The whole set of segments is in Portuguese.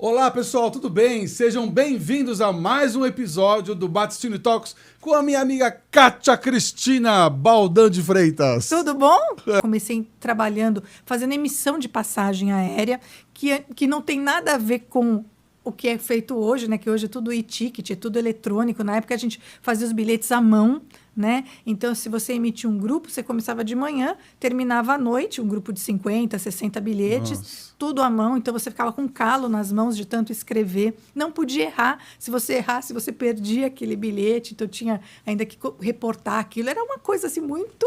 Olá pessoal, tudo bem? Sejam bem-vindos a mais um episódio do Battistini Talks com a minha amiga Kátia Cristina Baldan de Freitas. Tudo bom? Comecei trabalhando, fazendo emissão de passagem aérea, que não tem nada a ver com o que é feito hoje, né? Que hoje é tudo e-ticket, é tudo eletrônico. Na época a gente fazia os bilhetes à mão, né? Então, se você emitia um grupo, você começava de manhã, terminava à noite, um grupo de 50, 60 bilhetes, Nossa. tudo à mão. Então, você ficava com calo nas mãos de tanto escrever. Não podia errar. Se você errasse, você perdia aquele bilhete. Então, tinha ainda que reportar aquilo. Era uma coisa, assim, muito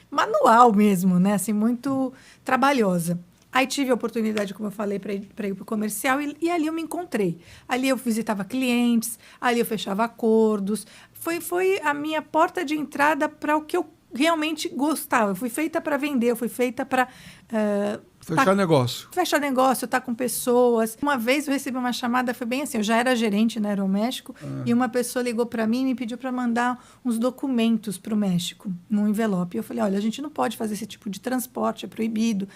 manual mesmo, né? Assim, muito trabalhosa. Aí tive a oportunidade, como eu falei, para ir para o comercial e ali eu me encontrei. Ali eu visitava clientes, ali eu fechava acordos. Foi a minha porta de entrada para o que eu realmente gostava. Eu fui feita para vender, eu fui feita para... Fechar negócio. Fechar negócio, estar com pessoas. Uma vez eu recebi uma chamada, foi bem assim, eu já era gerente na Aeroméxico, e uma pessoa ligou para mim e me pediu para mandar uns documentos para o México, num envelope. E eu falei, olha, a gente não pode fazer esse tipo de transporte, é proibido.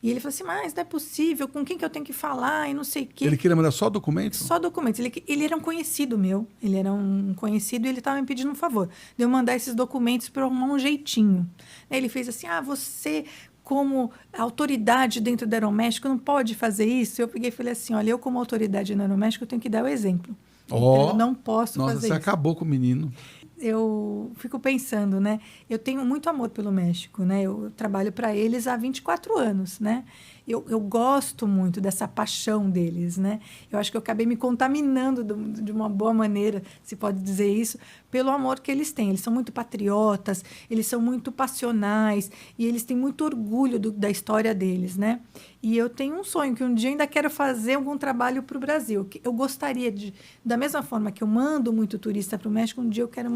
E ele falou assim, mas não é possível, com quem que eu tenho que falar e não sei o quê. Ele queria mandar só documentos? Só documentos. Ele era um conhecido meu, ele era um conhecido e ele estava me pedindo um favor, de eu mandar esses documentos para arrumar um jeitinho. Aí ele fez assim, você... como autoridade dentro do Aeroméxico, não pode fazer isso. Eu peguei e falei assim, olha, eu como autoridade no Aeroméxico, eu tenho que dar o exemplo. Então, eu não posso fazer isso. Nossa, você acabou com o menino. Eu fico pensando, né? Eu tenho muito amor pelo México, né? Eu trabalho para eles há 24 anos, né? Eu gosto muito dessa paixão deles, né? Eu acho que eu acabei me contaminando de uma boa maneira, se pode dizer isso, pelo amor que eles têm. Eles são muito patriotas, eles são muito passionais e eles têm muito orgulho da história deles, né? E eu tenho um sonho, que um dia ainda quero fazer algum trabalho para o Brasil. Eu gostaria de, da mesma forma que eu mando muito turista para o México, um dia eu quero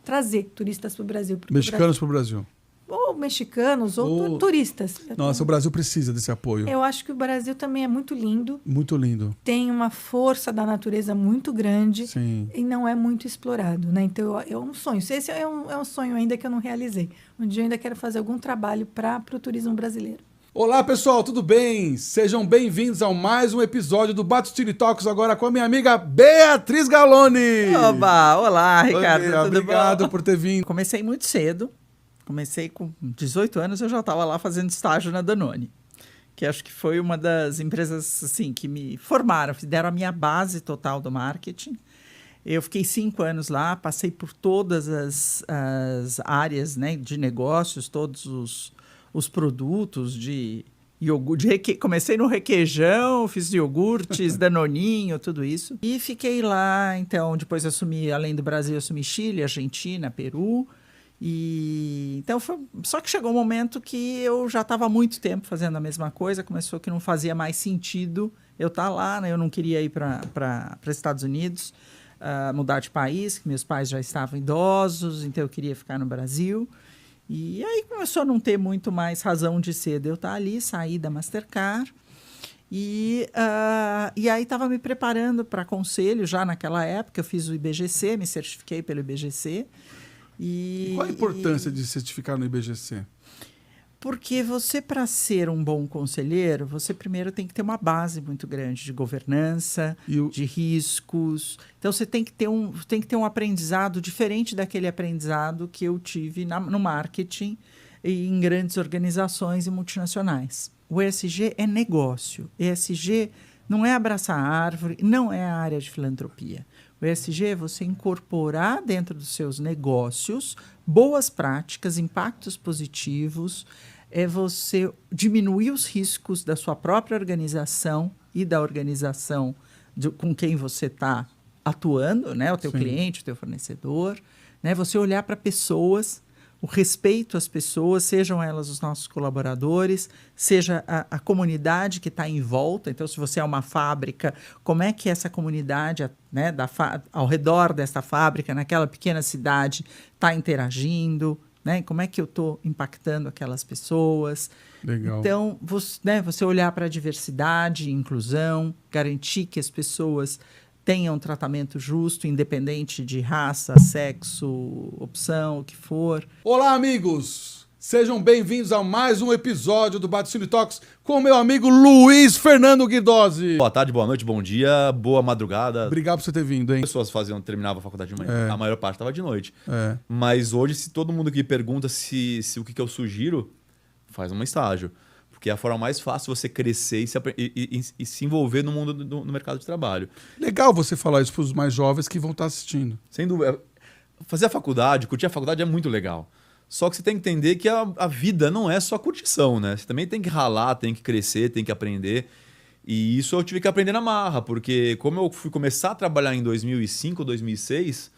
trazer turistas para o Brasil. Mexicanos para o Brasil. Ou mexicanos, ou turistas. Nossa, o Brasil precisa desse apoio. Eu acho que o Brasil também é muito lindo. Muito lindo. Tem uma força da natureza muito grande. Sim. E não é muito explorado, né? Então, é um sonho. Esse é um sonho ainda que eu não realizei. Um dia eu ainda quero fazer algum trabalho para o turismo brasileiro. Olá, pessoal, tudo bem? Sejam bem-vindos a mais um episódio do Battistini Talks, agora com a minha amiga Beatriz Galoni. Oba, olá, Ricardo, Oi, tudo obrigado bom? por ter vindo. Comecei muito cedo, comecei com 18 anos, eu já estava lá fazendo estágio na Danone, que acho que foi uma das empresas assim, que me formaram, deram a minha base total do marketing. Eu fiquei 5 anos lá, passei por todas as áreas, né, de negócios, todos os produtos de iogurte. Comecei no requeijão, fiz iogurtes, danoninho, tudo isso. E fiquei lá, então, depois assumi, além do Brasil, assumi Chile, Argentina, Peru. Então, só que chegou um momento que eu já estava há muito tempo fazendo a mesma coisa, começou que não fazia mais sentido eu estar lá, né? Eu não queria ir para os Estados Unidos, mudar de país, que meus pais já estavam idosos, então eu queria ficar no Brasil. E aí começou a não ter muito mais razão de ser de eu estar ali, saí da Mastercard. E aí estava me preparando para conselho já naquela época. Eu fiz o IBGC, me certifiquei pelo IBGC. E qual a importância de certificar no IBGC? Porque você, para ser um bom conselheiro, você primeiro tem que ter uma base muito grande de governança, de riscos. Então, você tem que ter um aprendizado diferente daquele aprendizado que eu tive no marketing e em grandes organizações e multinacionais. O ESG é negócio. ESG não é abraçar a árvore, não é a área de filantropia. O ESG é você incorporar dentro dos seus negócios boas práticas, impactos positivos, é você diminuir os riscos da sua própria organização e da organização com quem você está atuando, né? O teu cliente, o teu fornecedor, né? Você olhar para pessoas, o respeito às pessoas, sejam elas os nossos colaboradores, seja a comunidade que está em volta. Então, se você é uma fábrica, como é que essa comunidade, né, ao redor dessa fábrica, naquela pequena cidade, está interagindo, né? Como é que eu estou impactando aquelas pessoas? Legal. Então, você olhar para a diversidade e inclusão, garantir que as pessoas tenham um tratamento justo, independente de raça, sexo, opção, o que for. Olá, amigos! Sejam bem-vindos a mais um episódio do Baticini Talks com meu amigo Luiz Fernando Guidosi. Boa tarde, boa noite, bom dia, boa madrugada. Obrigado por você ter vindo, hein? As pessoas terminavam a faculdade de manhã, a maior parte estava de noite. É. Mas hoje, se todo mundo aqui pergunta se o que eu sugiro, faz um estágio. Porque é a forma mais fácil você crescer e se envolver no mundo do mercado de trabalho. Legal você falar isso para os mais jovens que vão estar assistindo. Sem dúvida. Fazer a faculdade, curtir a faculdade é muito legal. Só que você tem que entender que a vida não é só curtição, né? Você também tem que ralar, tem que crescer, tem que aprender. E isso eu tive que aprender na marra, porque como eu fui começar a trabalhar em 2005, 2006,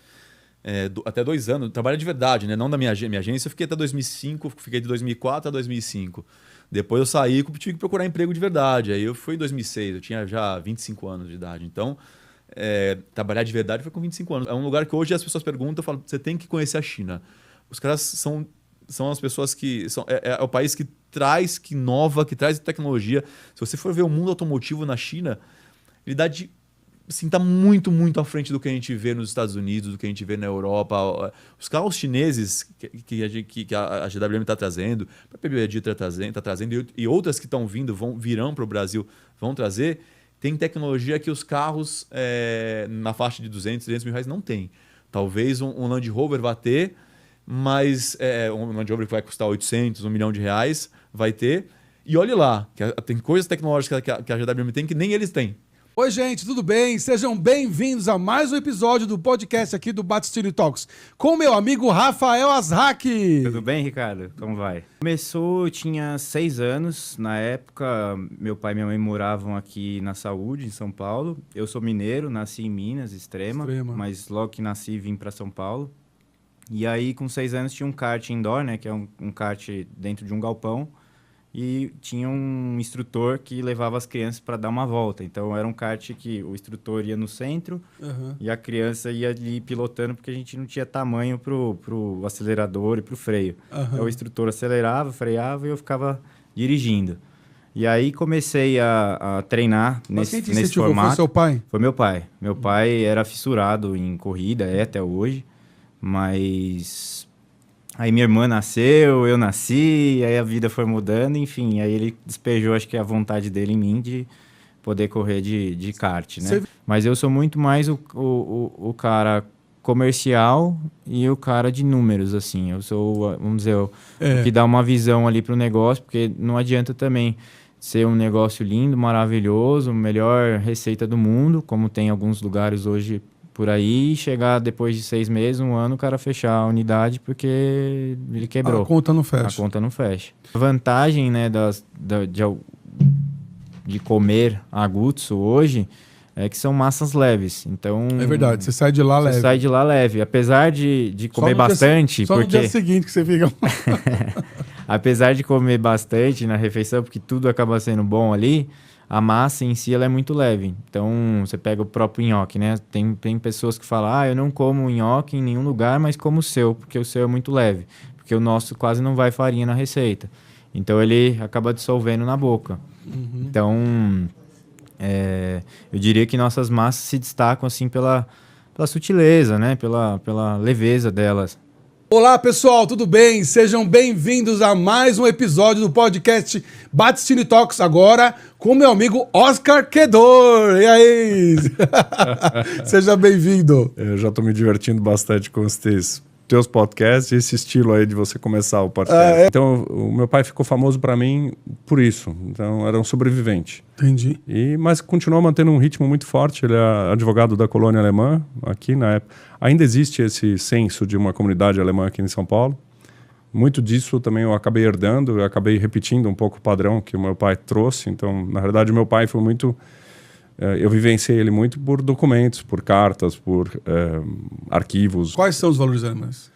até 2 anos, trabalho de verdade, né? Não da minha agência, eu fiquei até 2005, fiquei de 2004 a 2005. Depois eu saí e tive que procurar emprego de verdade. Aí eu fui em 2006, eu tinha já 25 anos de idade. Então, trabalhar de verdade foi com 25 anos. É um lugar que hoje as pessoas perguntam, eu falo, você tem que conhecer a China. Os caras são as pessoas que... É o país que traz, que inova, que traz tecnologia. Se você for ver o mundo automotivo na China, ele dá de... Assim, tá muito, muito à frente do que a gente vê nos Estados Unidos, do que a gente vê na Europa. Os carros chineses que a GWM está trazendo, a PBD está trazendo, e outras que estão vindo, virão para o Brasil, vão trazer, tem tecnologia que os carros na faixa de 200, 300 mil reais não tem. Talvez um Land Rover vá ter, mas um Land Rover que vai custar 800, 1 milhão de reais, vai ter. E olhe lá, tem coisas tecnológicas que a GWM tem que nem eles têm. Oi, gente, tudo bem? Sejam bem-vindos a mais um episódio do podcast aqui do Baticini Talks com meu amigo Rafael Azraqui. Tudo bem, Ricardo? Como vai? Começou, eu tinha 6 anos. Na época, meu pai e minha mãe moravam aqui na Saúde, em São Paulo. Eu sou mineiro, nasci em Minas, Extrema. Mas logo que nasci, vim para São Paulo. E aí, com 6 anos, tinha um kart indoor, né? Que é um kart dentro de um galpão. E tinha um instrutor que levava as crianças para dar uma volta. Então, era um kart que o instrutor ia no centro e a criança ia ali pilotando, porque a gente não tinha tamanho pro acelerador e pro freio. Então, o instrutor acelerava, freava e eu ficava dirigindo. E aí, comecei a treinar nesse formato. Foi seu pai? Foi meu pai. Meu pai era fissurado em corrida, até hoje, mas... Aí minha irmã nasceu, eu nasci, aí a vida foi mudando, enfim. Aí ele despejou, acho que a vontade dele em mim de poder correr de kart, né? Mas eu sou muito mais o cara comercial e o cara de números, assim. Eu sou, vamos dizer, o que dá uma visão ali pro negócio, porque não adianta também ser um negócio lindo, maravilhoso, melhor receita do mundo, como tem alguns lugares hoje por aí, chegar depois de 6 meses, 1 ano, o cara fechar a unidade porque ele quebrou. A conta não fecha. A conta não fecha. A vantagem, né, de comer agutsu hoje é que são massas leves. Então, é verdade, você sai de lá leve. Você sai de lá leve. Apesar de comer bastante... Só no dia seguinte que você fica... Apesar de comer bastante na refeição, porque tudo acaba sendo bom ali... A massa em si ela é muito leve. Então, você pega o próprio nhoque, né? Tem pessoas que falam, eu não como nhoque em nenhum lugar, mas como o seu, porque o seu é muito leve. Porque o nosso quase não vai farinha na receita. Então, ele acaba dissolvendo na boca. Então, eu diria que nossas massas se destacam assim pela sutileza, né? Pela leveza delas. Olá, pessoal, tudo bem? Sejam bem-vindos a mais um episódio do podcast Baticini Talks, agora com meu amigo Oscar Kedor. E aí? Seja bem-vindo. Eu já estou me divertindo bastante com os teus podcasts e esse estilo aí de você começar o podcast. Então, o meu pai ficou famoso para mim por isso. Então, era um sobrevivente. Entendi. Mas continuou mantendo um ritmo muito forte. Ele é advogado da colônia alemã, aqui na época. Ainda existe esse senso de uma comunidade alemã aqui em São Paulo. Muito disso também eu acabei herdando, eu acabei repetindo um pouco o padrão que o meu pai trouxe. Então, na verdade, o meu pai foi muito... eu vivenciei ele muito por documentos, por cartas, por arquivos. Quais são os valores alemães?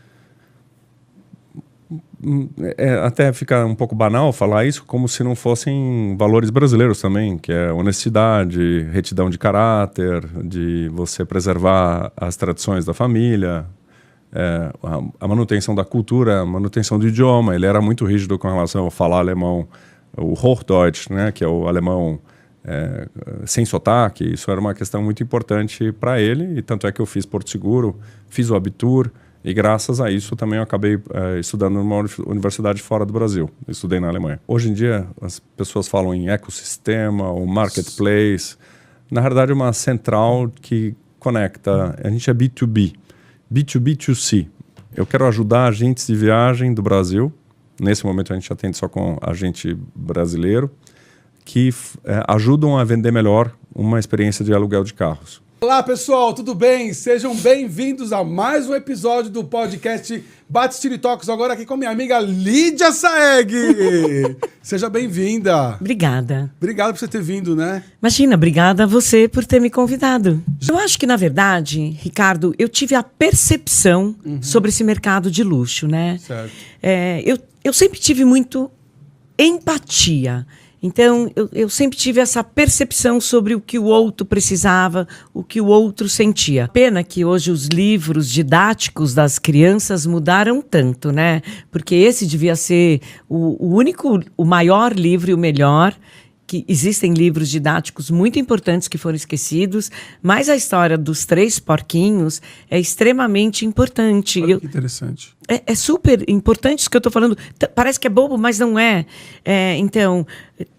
Até fica um pouco banal falar isso, como se não fossem valores brasileiros também, que é honestidade, retidão de caráter, de você preservar as tradições da família, a manutenção da cultura, a manutenção do idioma. Ele era muito rígido com relação a falar alemão, o Hochdeutsch, né, que é o alemão sem sotaque. Isso era uma questão muito importante para ele, e tanto é que eu fiz Porto Seguro, fiz o Abitur, E graças a isso também eu acabei estudando numa universidade fora do Brasil. Eu estudei na Alemanha. Hoje em dia as pessoas falam em ecossistema ou marketplace. Na verdade é uma central que conecta, a gente é B2B, B2B2C. Eu quero ajudar agentes de viagem do Brasil. Nesse momento a gente atende só com agente brasileiro que ajudam a vender melhor uma experiência de aluguel de carros. Olá pessoal, tudo bem? Sejam bem-vindos a mais um episódio do podcast Batistini Talks, agora aqui com minha amiga Lídia Saeg. Seja bem-vinda. Obrigada. Obrigado por você ter vindo, né? Imagina, obrigada a você por ter me convidado. Eu acho que, na verdade, Ricardo, eu tive a percepção sobre esse mercado de luxo, né? Certo. Eu sempre tive muito empatia. Então, eu sempre tive essa percepção sobre o que o outro precisava, o que o outro sentia. Pena que hoje os livros didáticos das crianças mudaram tanto, né? Porque esse devia ser o único, o maior livro e o melhor. Que existem livros didáticos muito importantes que foram esquecidos, mas a história dos 3 porquinhos é extremamente importante. Olha que interessante. É super importante isso que eu estou falando. Parece que é bobo, mas não é. Então,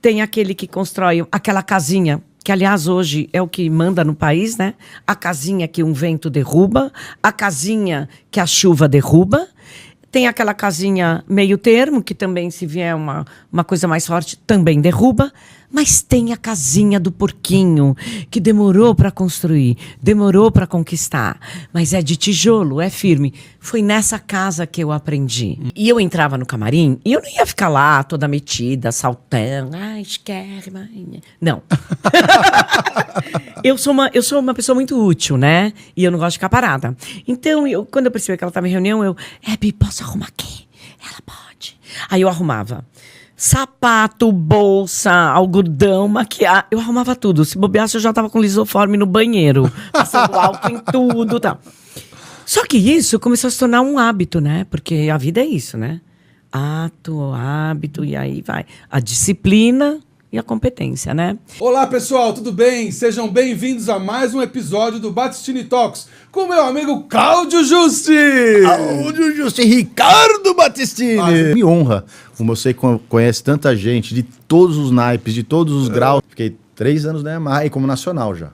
tem aquele que constrói aquela casinha, que, aliás, hoje é o que manda no país, né? A casinha que um vento derruba, a casinha que a chuva derruba. Tem aquela casinha meio termo, que também, se vier uma coisa mais forte, também derruba. Mas tem a casinha do porquinho, que demorou para construir, demorou para conquistar. Mas é de tijolo, é firme. Foi nessa casa que eu aprendi. E eu entrava no camarim, e eu não ia ficar lá toda metida, saltando. Ai, esquerda. Não. Eu sou uma pessoa muito útil, né? E eu não gosto de ficar parada. Então, quando eu percebi que ela estava em reunião, Hebe, posso arrumar aqui? Ela pode. Aí eu arrumava sapato, bolsa, algodão, maquiagem. Eu arrumava tudo. Se bobeasse, eu já estava com lisoforme no banheiro. Passando álcool em tudo e tal. Só que isso começou a se tornar um hábito, né? Porque a vida é isso, né? Ato, hábito, e aí vai. A disciplina e a competência, né? Olá pessoal, tudo bem? Sejam bem-vindos a mais um episódio do Batistini Talks com meu amigo Cláudio Justi. Cláudio Justi, Ricardo Battistini. Me honra, como você conhece tanta gente de todos os naipes, de todos os graus. Fiquei 3 anos na Yamaha e como nacional já.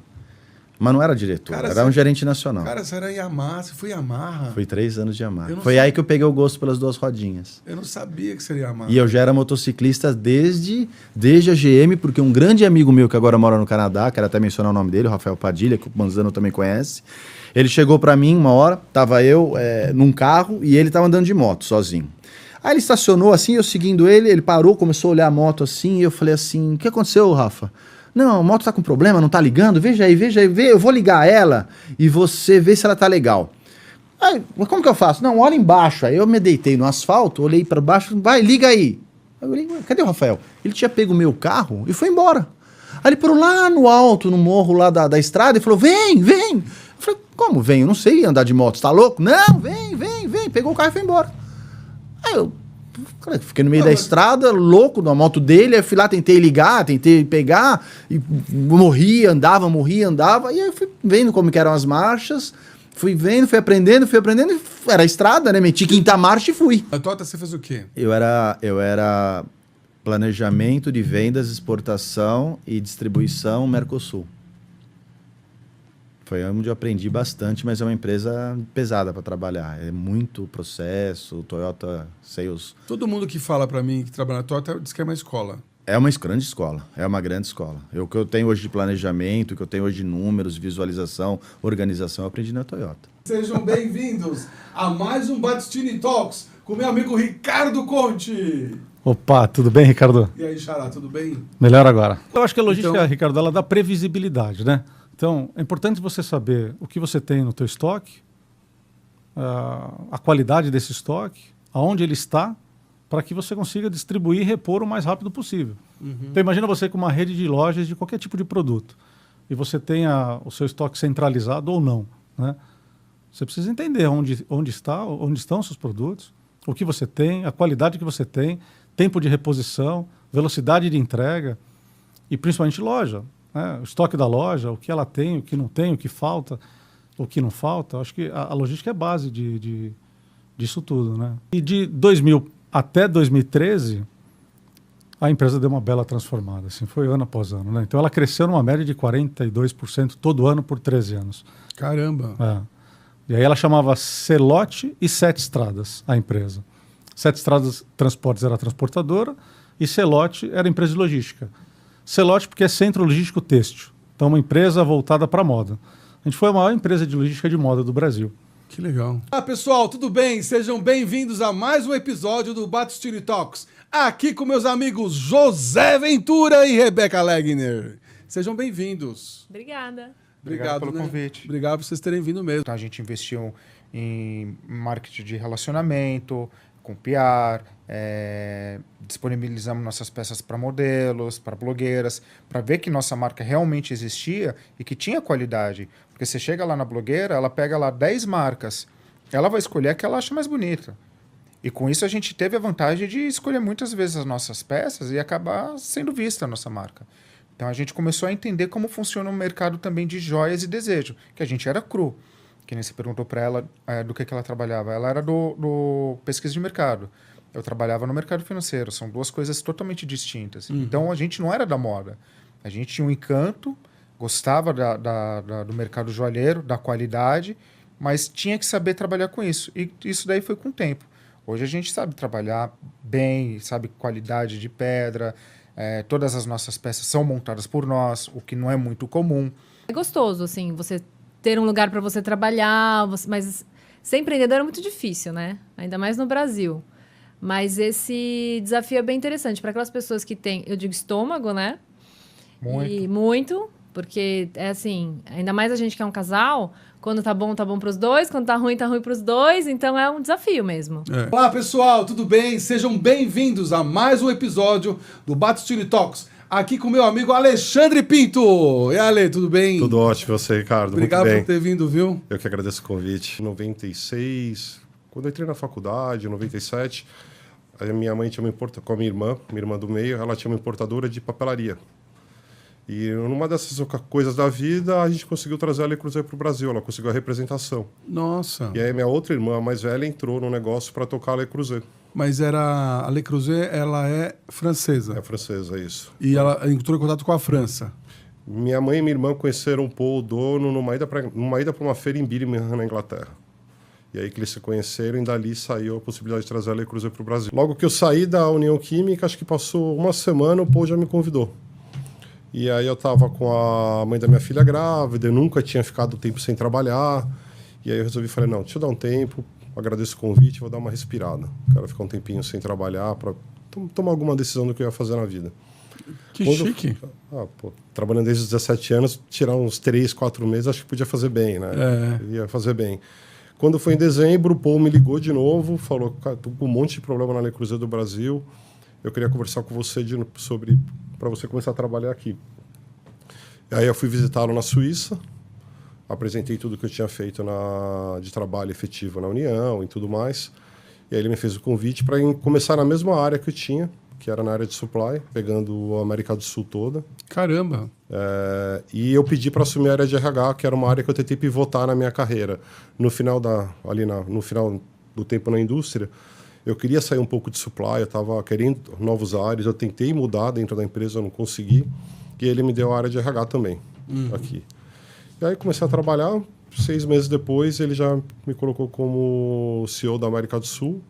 Mas não era diretor, era um gerente nacional. Cara, você era Yamaha, você foi Yamaha. Foi 3 anos de Yamaha. Foi aí que eu peguei o gosto pelas 2 rodinhas. Eu não sabia que seria Yamaha. E eu já era motociclista desde a GM, porque um grande amigo meu que agora mora no Canadá, quero até mencionar o nome dele, o Rafael Padilha, que o Manzano também conhece. Ele chegou pra mim uma hora, tava eu num carro e ele tava andando de moto, sozinho. Aí ele estacionou assim, eu seguindo ele parou, começou a olhar a moto assim, e eu falei assim, o que aconteceu, Rafa? Não, a moto tá com problema, não tá ligando? Veja aí, eu vou ligar ela e você vê se ela tá legal. Aí, mas como que eu faço? Não, olha embaixo. Aí eu me deitei no asfalto, olhei pra baixo, vai, liga aí. Aí eu olhei, cadê o Rafael? Ele tinha pego o meu carro e foi embora. Aí ele parou lá no alto, no morro lá da estrada e falou, vem. Eu falei, como vem? Eu não sei andar de moto, você tá louco? Não, vem. Pegou o carro e foi embora. Aí eu fiquei no meio da estrada, louco, na moto dele, aí fui lá, tentei ligar, tentei pegar, e morria, andava, e aí eu fui vendo como que eram as marchas, fui vendo, fui aprendendo, e era estrada, né, meti quinta marcha e fui. A Tota, você fez o quê? Eu era planejamento de vendas, exportação e distribuição Mercosul. Foi onde eu aprendi bastante, mas é uma empresa pesada para trabalhar. É muito processo, Toyota Sales. Todo mundo que fala para mim que trabalha na Toyota diz que é uma escola. É uma grande escola, O que eu tenho hoje de planejamento, o que eu tenho hoje de números, visualização, organização, eu aprendi na Toyota. Sejam bem-vindos a mais um Batistini Talks com meu amigo Ricardo Conte. Opa, tudo bem, Ricardo? E aí, Xará, tudo bem? Melhor agora. Eu acho que a logística, Então, Ricardo, ela dá previsibilidade, né? Então, é importante você saber o que você tem no teu estoque, a qualidade desse estoque, aonde ele está, para que você consiga distribuir e repor o mais rápido possível. Então, imagina você com uma rede de lojas de qualquer tipo de produto e você tenha o seu estoque centralizado ou não, né? Você precisa entender onde estão os seus produtos, o que você tem, a qualidade que você tem, tempo de reposição, velocidade de entrega e principalmente loja. O estoque da loja, o que ela tem, o que não tem, o que falta. o que não falta, acho que a logística é base disso tudo, né? E de 2000 até 2013, a empresa deu uma bela transformada, assim, foi ano após ano, né? Então ela cresceu numa média de 42% todo ano por 13 anos. Caramba! E aí ela chamava Celote e Sete Estradas, a empresa. Sete Estradas Transportes era a transportadora e Celote era a empresa de logística. Celote porque é centro logístico têxtil, então uma empresa voltada para moda. A gente foi a maior empresa de logística de moda do Brasil. Que legal. Olá, pessoal, tudo bem? Sejam bem-vindos a mais um episódio do Battistini Talks. Aqui com meus amigos José Ventura e Rebeca Legner. Sejam bem-vindos. Obrigada. Obrigado pelo convite. Obrigado por vocês terem vindo mesmo. Então, a gente investiu em marketing de relacionamento, com PR, disponibilizamos nossas peças para modelos, para blogueiras, para ver que nossa marca realmente existia e que tinha qualidade. Porque você chega lá na blogueira, ela pega lá 10 marcas, ela vai escolher a que ela acha mais bonita. E com isso a gente teve a vantagem de escolher muitas vezes as nossas peças e acabar sendo vista a nossa marca. Então a gente começou a entender como funciona o mercado também de joias e desejo, que a gente era cru. Que nem você perguntou para ela do que ela trabalhava. Ela era do pesquisa de mercado. Eu trabalhava no mercado financeiro. São duas coisas totalmente distintas. Então a gente não era da moda. A gente tinha um encanto, gostava do mercado joalheiro, da qualidade, mas tinha que saber trabalhar com isso. E isso daí foi com o tempo. Hoje a gente sabe trabalhar bem, sabe qualidade de pedra, todas as nossas peças são montadas por nós, o que não é muito comum. É gostoso, assim, você ter um lugar para você trabalhar, mas ser empreendedor é muito difícil, né? Ainda mais no Brasil. Mas esse desafio é bem interessante para aquelas pessoas que têm, eu digo, estômago, né? Muito, porque é assim, ainda mais a gente que é um casal, quando tá bom pros dois, quando tá ruim pros dois, então é um desafio mesmo. Olá, pessoal, tudo bem? Sejam bem-vindos a mais um episódio do Battistini Talks. Aqui com meu amigo Alexandre Pinto. E Ale, tudo bem? Tudo ótimo, você, Ricardo. Obrigado muito bem. por ter vindo, viu? Eu que agradeço o convite. Em 96, quando eu entrei na faculdade, em 97, a minha mãe tinha com a minha irmã do meio, ela tinha uma importadora de papelaria. E numa dessas coisas da vida, a gente conseguiu trazer a Le Creuset para o Brasil, ela conseguiu a representação. Nossa. E aí minha outra irmã, a mais velha, entrou no negócio para tocar a Le Creuset. Mas a Le Creuset, ela é francesa. É francesa, isso. E ela entrou em contato com a França. Minha mãe e minha irmã conheceram um pouco o dono numa ida para uma feira em Birmingham, na Inglaterra. E aí que eles se conheceram e dali saiu a possibilidade de trazer a Le Creuset para o Brasil. Logo que eu saí da União Química, acho que passou uma semana, o Paul já me convidou. E aí eu estava com a mãe da minha filha grávida, eu nunca tinha ficado tempo sem trabalhar. E aí eu resolvi, falei, não, deixa eu dar um tempo, agradeço o convite, vou dar uma respirada. Quero ficar um tempinho sem trabalhar para tomar alguma decisão do que eu ia fazer na vida. Que chique. Trabalhando desde os 17 anos, tirar uns 3, 4 meses, acho que podia fazer bem, né? Ia fazer bem. Quando foi em dezembro, o Paul me ligou de novo, falou, cara, tô com um monte de problema na Le Creuset do Brasil, eu queria conversar com você para você começar a trabalhar aqui. E aí eu fui visitá-lo na Suíça, apresentei tudo que eu tinha feito de trabalho efetivo na União e tudo mais. E aí ele me fez o convite para começar na mesma área que eu tinha, que era na área de supply, pegando a América do Sul toda. Caramba! E eu pedi para assumir a área de RH, que era uma área que eu tentei pivotar na minha carreira. No final no final do tempo na indústria, eu queria sair um pouco de supply, eu estava querendo novos áreas, eu tentei mudar dentro da empresa, eu não consegui. E ele me deu a área de RH também, aqui. E aí comecei a trabalhar, 6 meses depois ele já me colocou como CEO da América do Sul.